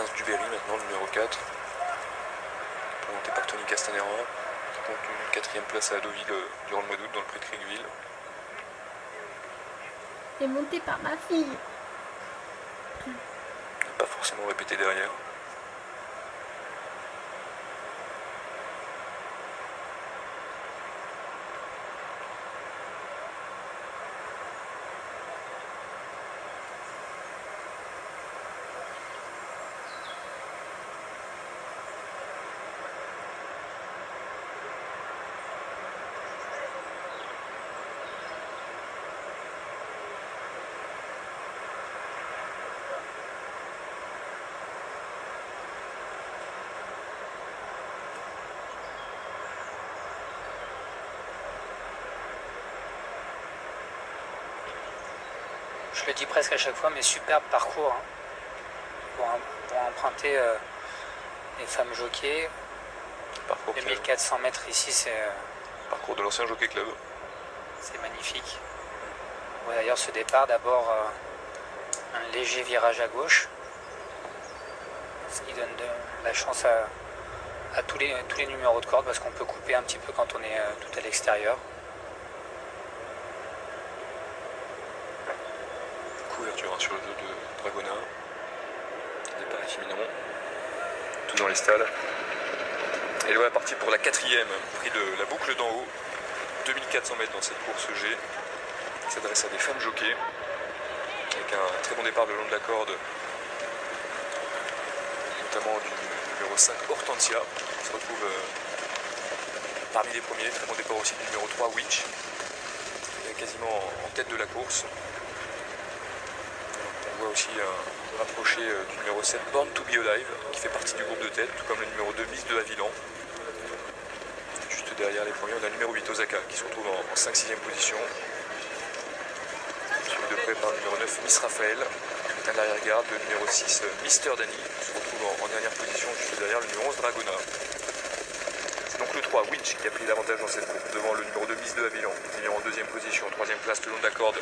Prince du Berry maintenant, le numéro 4. Présenté par Tony Castanera. Qui compte une 4e place à Deauville durant le mois d'août dans le prix de Cricqueville. Et monté par ma fille. Pas forcément répété derrière. Je le dis presque à chaque fois, mais superbe parcours hein, pour emprunter les femmes jockeys. Parcours 2400 mètres ici, c'est parcours de l'ancien Jockey Club. C'est magnifique. On voit d'ailleurs ce départ, d'abord un léger virage à gauche, ce qui donne de la chance à tous les numéros de corde, parce qu'on peut couper un petit peu quand on est tout à l'extérieur. Couverture sur le dos de Dragona. Départ imminent. Tout dans les stalles. Et voilà parti pour la 4e, prix de la boucle d'en haut. 2400 mètres dans cette course G. Qui s'adresse à des femmes jockeys. Avec un très bon départ le long de la corde. Notamment du numéro 5 Hortensia. Qui se retrouve parmi les premiers. Très bon départ aussi du numéro 3 Witch. Qui est quasiment en tête de la course. On voit aussi rapprocher du numéro 7 Born to be Alive qui fait partie du groupe de tête, tout comme le numéro 2 Miss de Haviland. Juste derrière les premiers, on a le numéro 8 Osaka qui se retrouve en 5-6e position. Suivi de près par le numéro 9 Miss Raphaël. À l'arrière-garde, le numéro 6 Mister Danny qui se retrouve en dernière position, juste derrière le numéro 11 Dragona. C'est donc le 3 Winch qui a pris l'avantage dans cette course devant le numéro 2 Miss de Haviland, qui est en 2e position, 3e place le long de la corde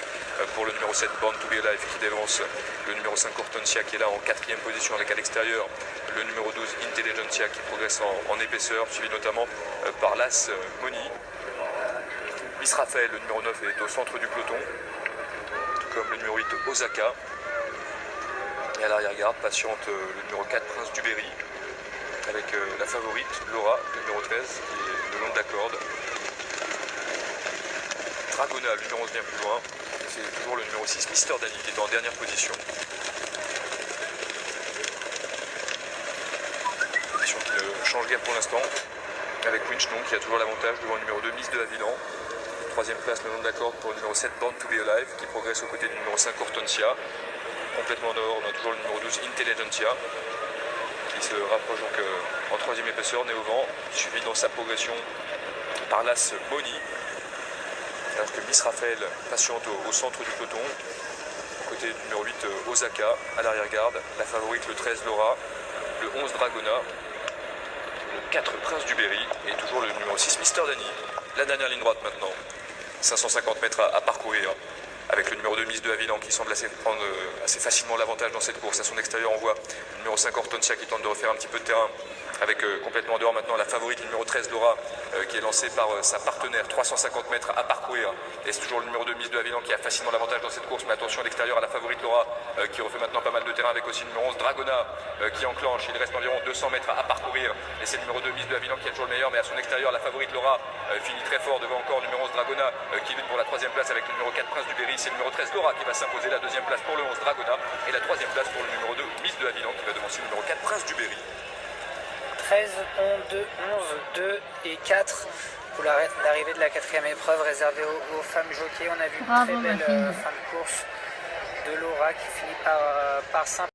pour le numéro 7 Born to be Alive qui dévance le numéro 5 Hortensia qui est là en 4e position avec à l'extérieur le numéro 12 Intelligentsia qui progresse en épaisseur, suivi notamment par l'As Moni. Miss Raphaël, le numéro 9, est au centre du peloton, tout comme le numéro 8 Osaka. Et à l'arrière-garde patiente le numéro 4 Prince du Berry avec la favorite Laura, le numéro 13 qui est le long de la corde. Dragona, le numéro 11 bien plus loin. C'est toujours le numéro 6 Mister Danny qui est en dernière position. Position qui ne change guère pour l'instant. Avec Winch donc qui a toujours l'avantage devant le numéro 2 Miss de Haviland. 3e place le long de la corde pour le numéro 7 Born to be Alive qui progresse aux côtés du numéro 5 Hortensia. Complètement dehors, on a toujours le numéro 12 Intelligentsia qui se rapproche donc en 3e épaisseur, nez au vent, suivi dans sa progression par l'As Moni. Alors que Miss Raphaël patiente au centre du peloton, aux côtés du numéro 8 Osaka, à l'arrière-garde, la favorite le 13 Laura, le 11 Dragona, le 4 Prince du Berry et toujours le numéro 6 Mister Danny. La dernière ligne droite maintenant, 550 mètres à parcourir. Avec le numéro 2 Miss de Haviland qui semble prendre assez facilement l'avantage dans cette course. À son extérieur, on voit le numéro 5 Hortensia qui tente de refaire un petit peu de terrain. Avec complètement dehors maintenant la favorite, le numéro 13 Laura, qui est lancée par sa partenaire. 350 mètres à parcourir. Et c'est toujours le numéro 2 Miss de Haviland qui a facilement l'avantage dans cette course. Mais attention à l'extérieur à la favorite Laura, qui refait maintenant pas mal de terrain avec aussi le numéro 11 Dragona qui enclenche. Il reste environ 200 mètres à parcourir. Et c'est le numéro 2 Miss de Haviland qui est toujours le meilleur. Mais à son extérieur, la favorite Laura finit très fort devant encore le numéro 11 Dragona qui lutte pour la 3e place avec le numéro 4 Prince du Berry. C'est le numéro 13 Laura qui va s'imposer, la 2e place pour le 11 Dragona et la 3e place pour le numéro 2 Miss de Haviland qui va devancer le numéro 4 Prince du Berry. 13, 11, 2 et 4 pour l'arrivée de la 4e épreuve réservée aux femmes jockeys. On a vu une très belle fin de course de Laura qui finit par s'imposer.